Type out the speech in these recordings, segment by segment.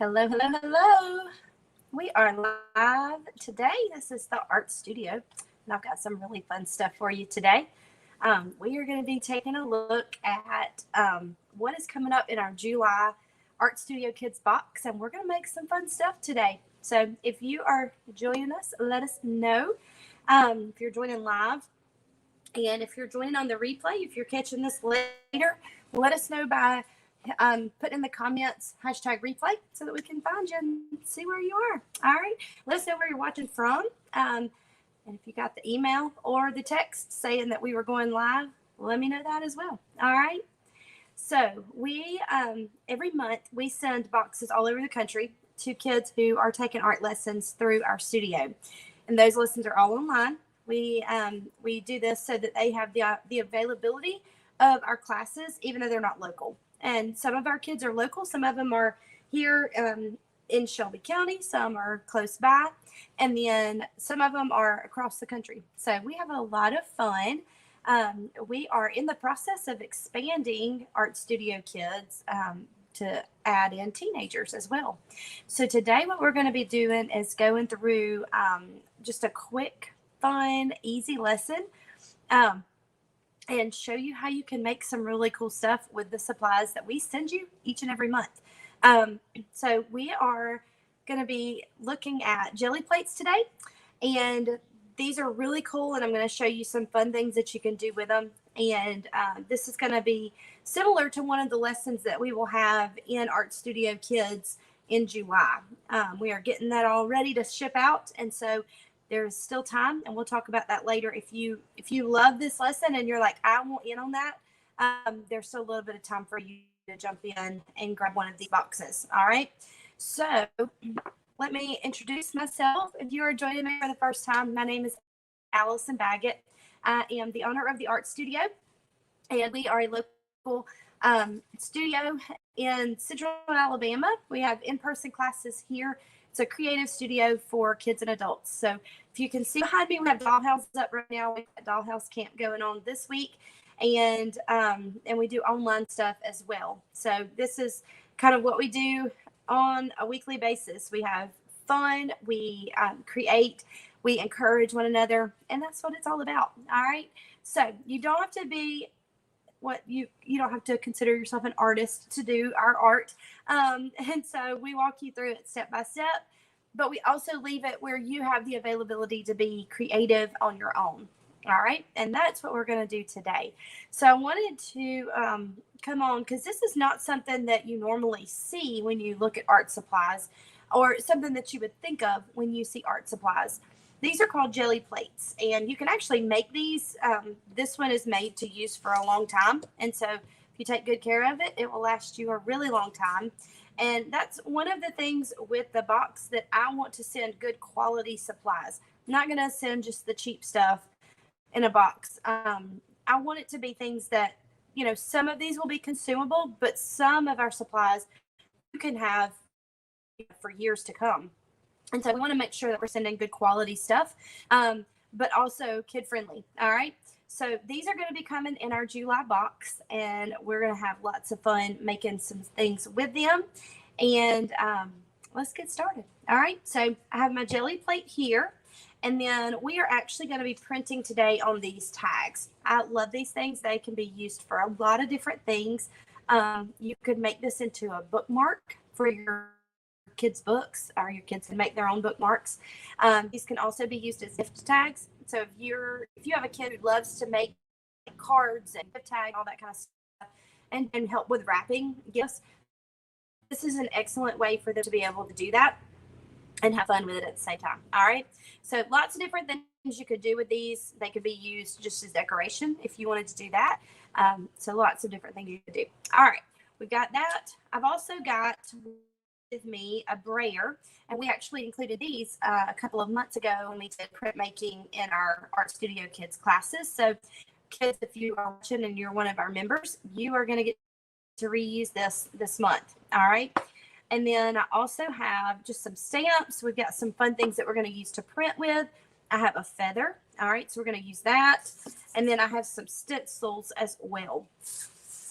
Hello, hello, hello. We are live today. This is the art studio, and I've got some really fun stuff for you today. We are going to be taking a look at what is coming up in our July Art Studio Kids box, and we're going to make some fun stuff today. So if you are joining us, let us know if you're joining live. And if you're joining on the replay, if you're catching this later, let us know by put in the comments #replay so that we can find you and see where you are. All right. Let us know where you're watching from. And if you got the email or the text saying that we were going live, let me know that as well. All right. So we every month we send boxes all over the country to kids who are taking art lessons through our studio, and those lessons are all online. We do this so that they have the availability of our classes, even though they're not local. And some of our kids are local. Some of them are here in Shelby County. Some are close by. And then some of them are across the country. So we have a lot of fun. We are in the process of expanding Art Studio Kids to add in teenagers as well. So today what we're going to be doing is going through just a quick, fun, easy lesson. And show you how you can make some really cool stuff with the supplies that we send you each and every month. So we are going to be looking at jelly plates today, and these are really cool, and I'm going to show you some fun things that you can do with them. And this is going to be similar to one of the lessons that we will have in Art Studio Kids in July. We are getting that all ready to ship out, and so there's still time, and we'll talk about that later. If you love this lesson and you're like, I want in on that, there's still a little bit of time for you to jump in and grab one of these boxes. All right. So let me introduce myself. If you are joining me for the first time, my name is Alison Baggett. I am the owner of the Art Studio, and we are a local studio in Central Alabama. We have in-person classes here. It's a creative studio for kids and adults. So if you can see behind me, we have dollhouses up right now. We have dollhouse camp going on this week, and we do online stuff as well. So this is kind of what we do on a weekly basis. We have fun, we create, we encourage one another, and that's what it's all about. All right. So you don't have to be you don't have to consider yourself an artist to do our art. And so we walk you through it step by step, but we also leave it where you have the availability to be creative on your own. All right. And that's what we're going to do today. So I wanted to come on because this is not something that you normally see when you look at art supplies, or something that you would think of when you see art supplies. These are called jelly plates, and you can actually make these. This one is made to use for a long time, and so if you take good care of it, it will last you a really long time. And that's one of the things with the box, that I want to send good quality supplies. I'm not going to send just the cheap stuff in a box. I want it to be things that, some of these will be consumable, but some of our supplies you can have for years to come. And so we want to make sure that we're sending good quality stuff, but also kid friendly. All right. So these are going to be coming in our July box, and we're going to have lots of fun making some things with them. And let's get started. All right. So I have my jelly plate here, and then we are actually going to be printing today on these tags. I love these things. They can be used for a lot of different things. You could make this into a bookmark for your kids' books, or your kids can make their own bookmarks. These can also be used as gift tags. So if you have a kid who loves to make cards and gift tag, all that kind of stuff, and help with wrapping gifts, this is an excellent way for them to be able to do that and have fun with it at the same time. All right. So lots of different things you could do with these. They could be used just as decoration if you wanted to do that. So lots of different things you could do. All right. We've got that. I've also got with me a brayer, and we actually included these a couple of months ago when we did printmaking in our Art Studio Kids classes. So kids, if you are watching and you're one of our members, you are going to get to reuse this month. All right. And then I also have just some stamps. We've got some fun things that we're going to use to print with. I have a feather. All right. So we're going to use that. And then I have some stencils as well.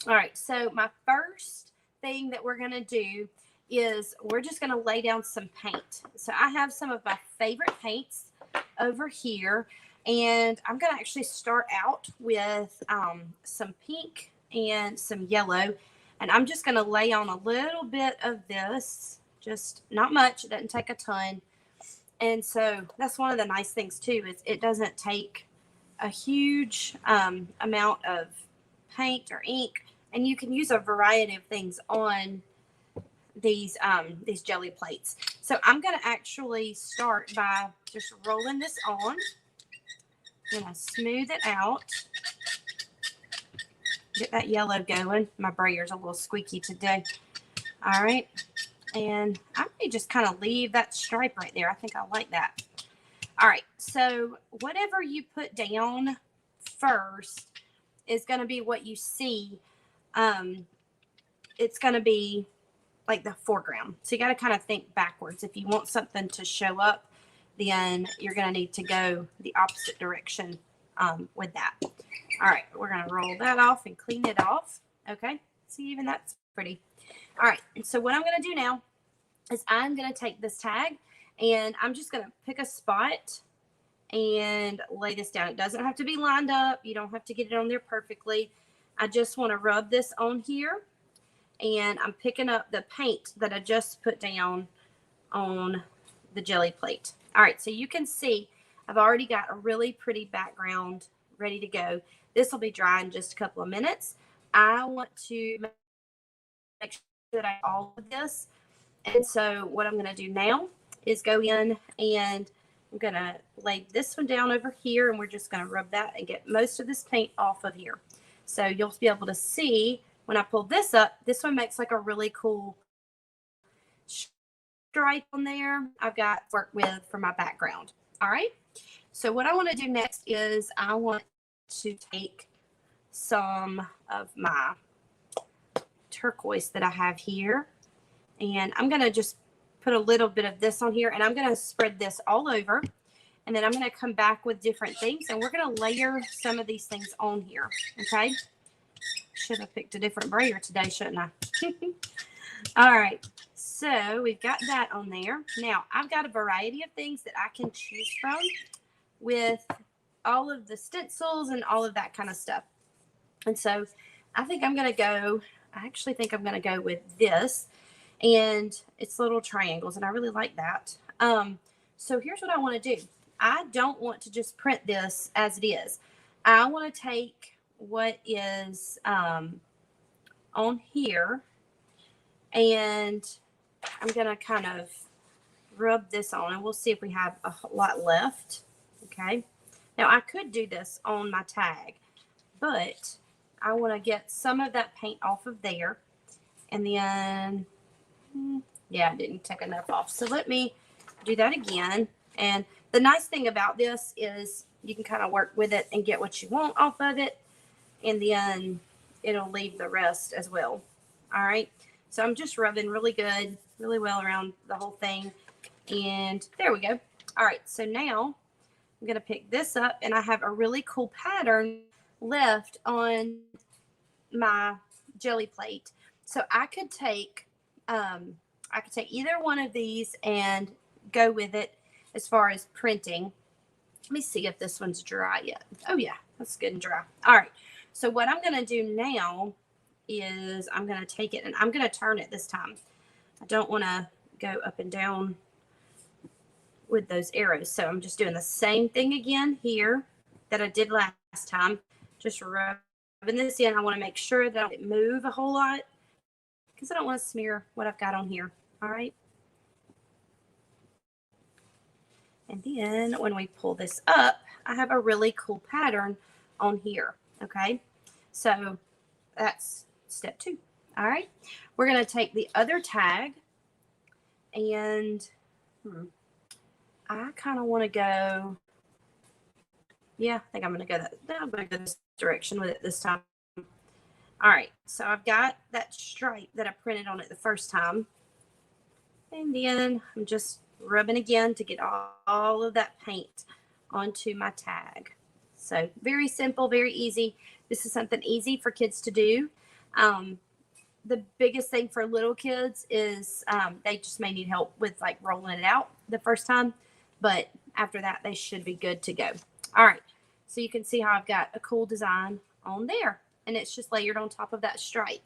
All right. So my first thing that we're going to do is we're just going to lay down some paint. So I have some of my favorite paints over here, and I'm going to actually start out with some pink and some yellow, and I'm just going to lay on a little bit of this, just not much. It doesn't take a ton. And so that's one of the nice things too, is it doesn't take a huge amount of paint or ink, and you can use a variety of things on these jelly plates. So I'm going to actually start by just rolling this on. I'm going to smooth it out. Get that yellow going. My brayer's a little squeaky today. All right. And I may just kind of leave that stripe right there. I think I like that. All right. So whatever you put down first is going to be what you see. It's going to be like the foreground. So you got to kind of think backwards. If you want something to show up, then you're going to need to go the opposite direction with that. All right, we're going to roll that off and clean it off. Okay, see, even that's pretty. All right, and so what I'm going to do now is I'm going to take this tag and I'm just going to pick a spot and lay this down. It doesn't have to be lined up. You don't have to get it on there perfectly. I just want to rub this on here. And I'm picking up the paint that I just put down on the jelly plate. All right, so you can see I've already got a really pretty background ready to go. This will be dry in just a couple of minutes. I want to make sure that I have all of this. And so what I'm going to do now is go in and I'm going to lay this one down over here, and we're just going to rub that and get most of this paint off of here. So you'll be able to see when I pull this up, this one makes like a really cool stripe on there. I've got work with for my background. All right. So what I want to do next is I want to take some of my turquoise that I have here, and I'm going to just put a little bit of this on here, and I'm going to spread this all over, and then I'm going to come back with different things, and we're going to layer some of these things on here. Okay. Should have picked a different brayer today, shouldn't I? All right. So we've got that on there. Now I've got a variety of things that I can choose from with all of the stencils and all of that kind of stuff. And so I think I'm going to go, I actually think I'm going to go with this, and it's little triangles, and I really like that. So here's what I want to do. I don't want to just print this as it is. I want to take what is on here, and I'm going to kind of rub this on, and we'll see if we have a lot left. Okay. Now I could do this on my tag, but I want to get some of that paint off of there, and then, yeah, I didn't take enough off. So let me do that again. And the nice thing about this is you can kind of work with it and get what you want off of it, and then it'll leave the rest as well. All right. So I'm just rubbing really good, really well around the whole thing. And there we go. All right. So now I'm going to pick this up, and I have a really cool pattern left on my jelly plate. So I could take either one of these and go with it as far as printing. Let me see if this one's dry yet. Oh yeah, that's good and dry. All right. So what I'm going to do now is I'm going to take it and I'm going to turn it this time. I don't want to go up and down with those arrows. So I'm just doing the same thing again here that I did last time. Just rubbing this in. I want to make sure that I don't move a whole lot because I don't want to smear what I've got on here. All right. And then when we pull this up, I have a really cool pattern on here. Okay. So that's step 2. All right. We're going to take the other tag, and I kind of want to go. Yeah, I think I'm going to go I'm going to go this direction with it this time. All right. So I've got that stripe that I printed on it the first time. And then I'm just rubbing again to get all of that paint onto my tag. So very simple, very easy. This is something easy for kids to do. the biggest thing for little kids is they just may need help with like rolling it out the first time, but after that they should be good to go. All right, so you can see how I've got a cool design on there, and it's just layered on top of that stripe.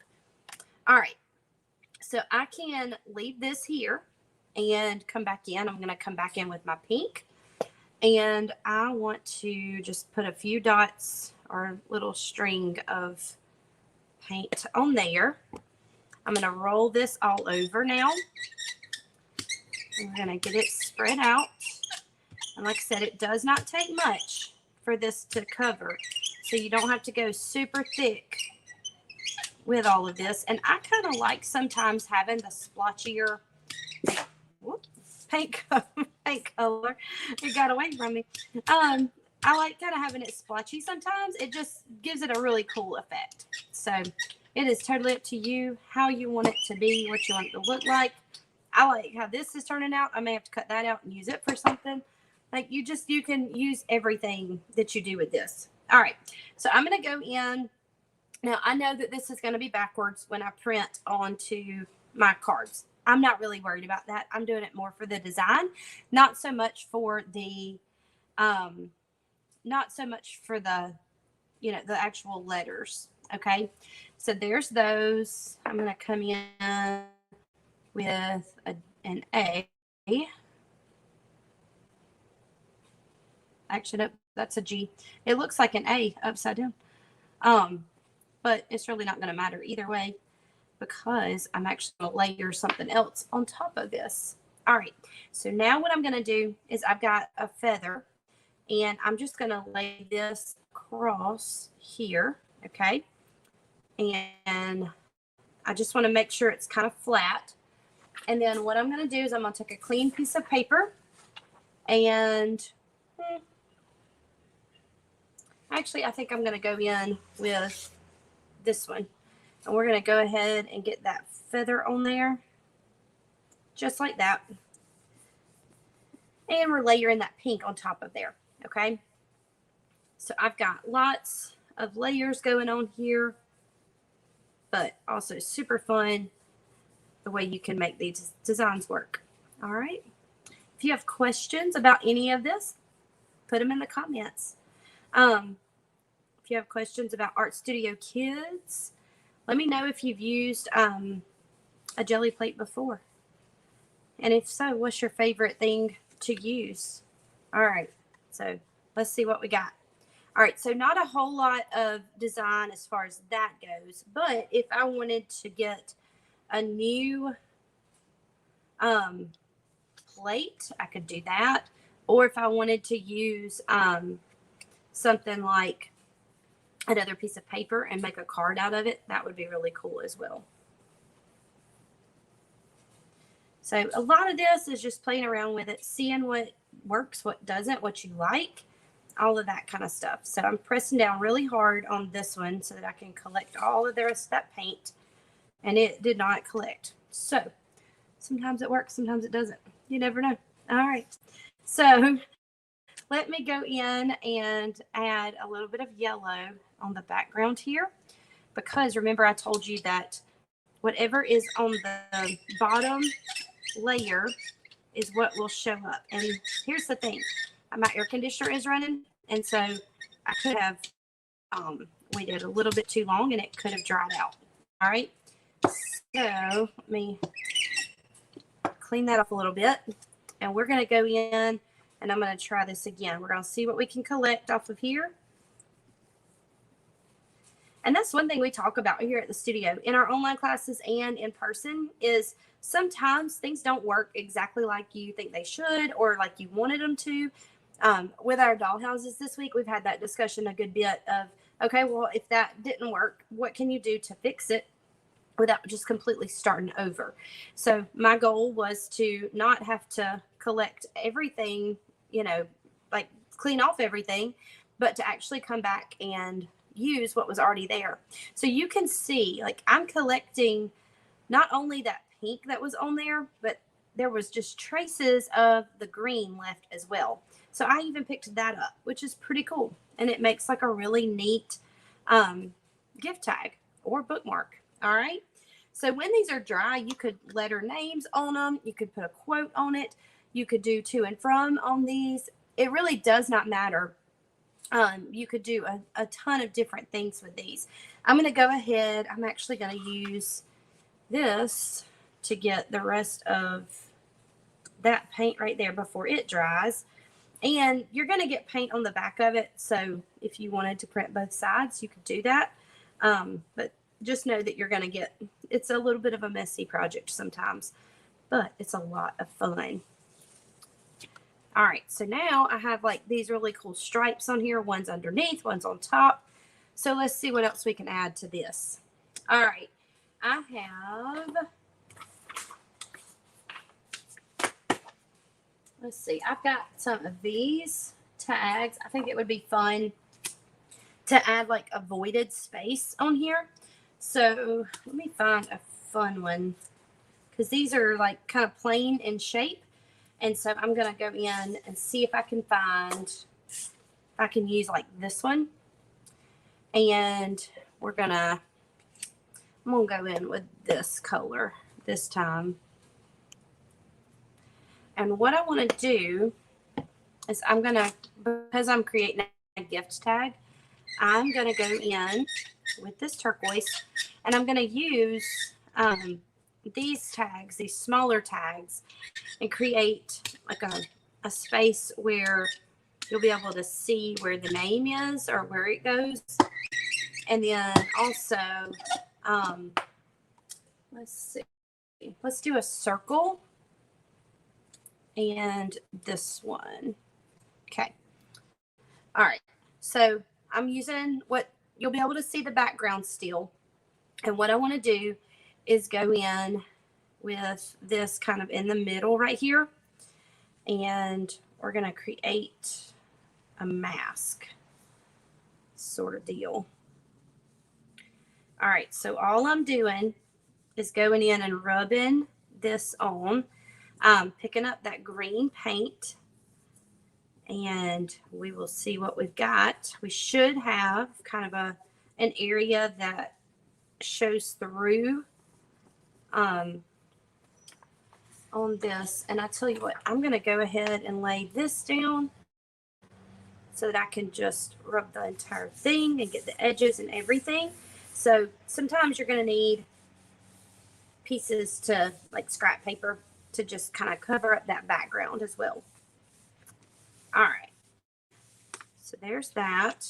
All right, so I can leave this here and come back in. I'm going to come back in with my pink, and I want to just put a few dots or a little string of paint on there. I'm going to roll this all over now. We're going to get it spread out. And like I said, it does not take much for this to cover, so you don't have to go super thick with all of this. And I kind of like sometimes having the splotchier paint color. It got away from me. I like kind of having it splotchy sometimes. It just gives it a really cool effect. So it is totally up to you how you want it to be, what you want it to look like. I like how this is turning out. I may have to cut that out and use it for something. Like you can use everything that you do with this. All right, so I'm going to go in. Now, I know that this is going to be backwards when I print onto my cards. I'm not really worried about that. I'm doing it more for the design, not so much for the, the actual letters. Okay, so there's those. I'm going to come in with an A. Actually, no, that's a G. It looks like an A upside down. But it's really not going to matter either way because I'm actually going to layer something else on top of this. All right, so now what I'm going to do is I've got a feather, and I'm just going to lay this across here, okay? And I just want to make sure it's kind of flat. And then what I'm going to do is I'm going to take a clean piece of paper, and actually I think I'm going to go in with this one, and we're going to go ahead and get that feather on there just like that, and we're layering that pink on top of there. Okay, so I've got lots of layers going on here, but also super fun the way you can make these designs work. All right, if you have questions about any of this, put them in the comments. If you have questions about Art Studio Kids, let me know if you've used a jelly plate before. And if so, what's your favorite thing to use? All right, so let's see what we got. All right, so not a whole lot of design as far as that goes, but if I wanted to get a new plate, I could do that. Or if I wanted to use something like another piece of paper and make a card out of it, that would be really cool as well. So a lot of this is just playing around with it, seeing what works, what doesn't, what you like, all of that kind of stuff. So I'm pressing down really hard on this one so that I can collect all of the rest of that paint, and it did not collect. So sometimes it works, sometimes it doesn't. You never know. All right, so let me go in and add a little bit of yellow on the background here, because remember I told you that whatever is on the bottom layer is what will show up. And here's the thing, my air conditioner is running, and so I could have waited a little bit too long and it could have dried out. All right, so let me clean that up a little bit, and we're going to go in and I'm going to try this again. We're going to see what we can collect off of here. And that's one thing we talk about here at the studio in our online classes and in person, is sometimes things don't work exactly like you think they should or like you wanted them to. With our dollhouses this week, we've had that discussion a good bit of, okay, well, if that didn't work, what can you do to fix it without just completely starting over? So my goal was to not have to collect everything, like clean off everything, but to actually come back and use what was already there. So you can see, like, I'm collecting not only that pink that was on there, but there was just traces of the green left as well. So I even picked that up, which is pretty cool. And it makes like a really neat gift tag or bookmark. All right. So when these are dry, you could letter names on them. You could put a quote on it. You could do to and from on these. It really does not matter. You could do a ton of different things with these. I'm going to go ahead. I'm actually going to use this to get the rest of that paint right there before it dries. And you're going to get paint on the back of it. So if you wanted to print both sides, you could do that. But just know that you're going to get, it's a little bit of a messy project sometimes, but it's a lot of fun. All right, so now I have like these really cool stripes on here. One's underneath, one's on top. So let's see what else we can add to this. All right, I have, let's see, I've got some of these tags. I think it would be fun to add like a voided space on here. So let me find a fun one, because these are like kind of plain in shape. And so I'm going to go in and see if I can find, if I can use like this one. And I'm going to go in with this color this time. And what I want to do is I'm going to, because I'm creating a gift tag, I'm going to go in with this turquoise, and I'm going to use these tags, these smaller tags, and create like a space where you'll be able to see where the name is or where it goes. And then also, let's see, let's do a circle and this one. Okay. All right. So I'm using what you'll be able to see the background still. And what I want to do is go in with this kind of in the middle right here. And we're going to create a mask sort of deal. All right. So all I'm doing is going in and rubbing this on. Picking up that green paint. And we will see what we've got. We should have kind of an area that shows through on this. And I tell you what, I'm going to go ahead and lay this down so that I can just rub the entire thing and get the edges and everything. So sometimes you're going to need pieces to like scrap paper to just kind of cover up that background as well. All right. So there's that.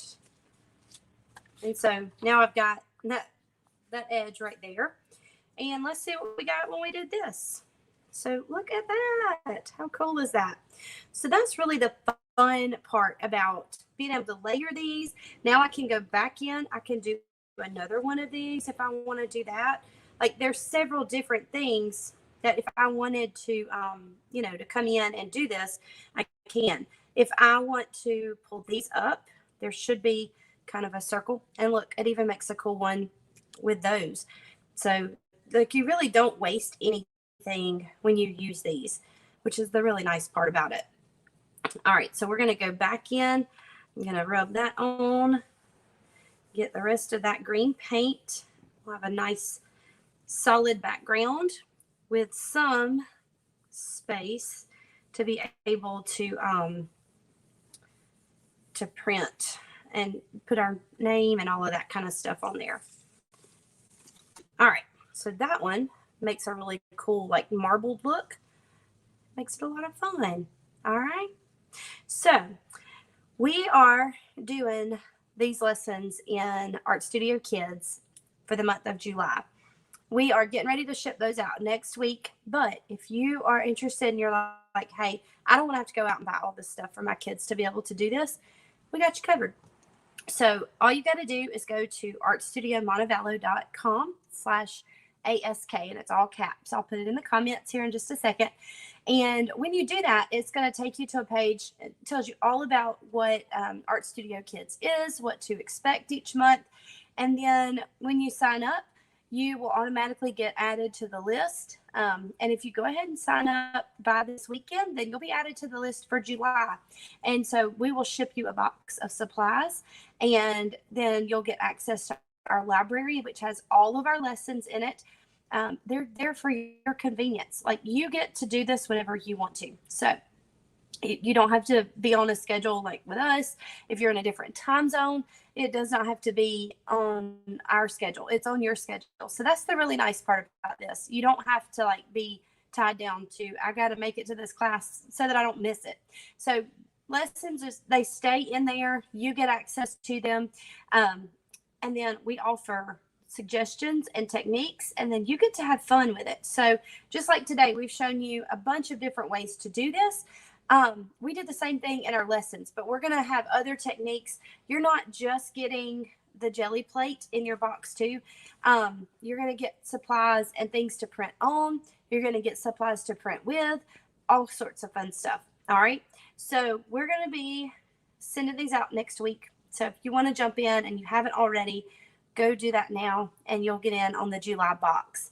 And so now I've got that edge right there. And let's see what we got when we did this. So look at that. How cool is that? So that's really the fun part about being able to layer these. Now I can go back in. I can do another one of these if I want to do that. Like there's several different things that if I wanted to, to come in and do this, I can. If I want to pull these up, there should be kind of a circle. And look, it even makes a cool one with those. So like you really don't waste anything when you use these, which is the really nice part about it. All right, so we're going to go back in. I'm going to rub that on, get the rest of that green paint. We'll have a nice solid background with some space to be able to print and put our name and all of that kind of stuff on there. All right, so that one makes a really cool like marbled look. Makes it a lot of fun. All right, so we are doing these lessons in Art Studio Kids for the month of July. We are getting ready to ship those out next week, but if you are interested and you're like, hey, I don't want to have to go out and buy all this stuff for my kids to be able to do this, we got you covered. So all you got to do is go to artstudiomontevallo.com/ASK, and it's all caps. I'll put it in the comments here in just a second. And when you do that, it's going to take you to a page that tells you all about what Art Studio Kids is, what to expect each month. And then when you sign up, you will automatically get added to the list. And if you go ahead and sign up by this weekend, then you'll be added to the list for July. And so we will ship you a box of supplies, and then you'll get access to our library, which has all of our lessons in it. They're there for your convenience. Like, you get to do this whenever you want to. So you don't have to be on a schedule like with us. If you're in a different time zone, it does not have to be on our schedule. It's on your schedule. So that's the really nice part about this. You don't have to like be tied down to, I got to make it to this class so that I don't miss it. So lessons, just they stay in there. You get access to them. And then we offer suggestions and techniques, and then you get to have fun with it. So just like today, we've shown you a bunch of different ways to do this. We did the same thing in our lessons, but we're going to have other techniques. You're not just getting the jelly plate in your box too. You're going to get supplies and things to print on. You're going to get supplies to print with, all sorts of fun stuff. All right. So we're going to be sending these out next week. So if you want to jump in and you haven't already, go do that now and you'll get in on the July box.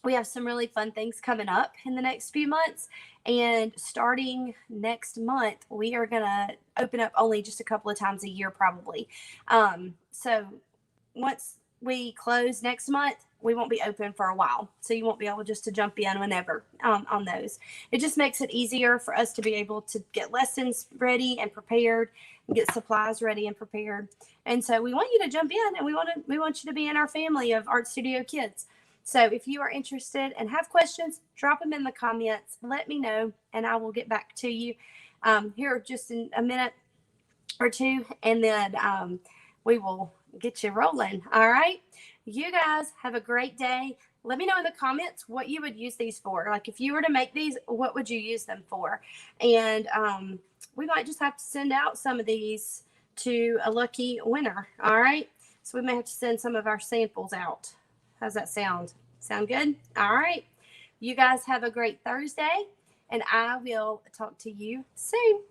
We have some really fun things coming up in the next few months. And starting next month, we are going to open up only just a couple of times a year, probably. So once we close next month, we won't be open for a while. So you won't be able just to jump in whenever on those. It just makes it easier for us to be able to get lessons ready and prepared, and get supplies ready and prepared. And so we want you to jump in, and we want you to be in our family of Art Studio Kids. So if you are interested and have questions, drop them in the comments. Let me know, and I will get back to you here just in a minute or two, and then we will get you rolling. All right. You guys have a great day. Let me know in the comments what you would use these for. Like, if you were to make these, what would you use them for? And we might just have to send out some of these to a lucky winner. All right. So we may have to send some of our samples out. How's that sound? Sound good? All right. You guys have a great Thursday, and I will talk to you soon.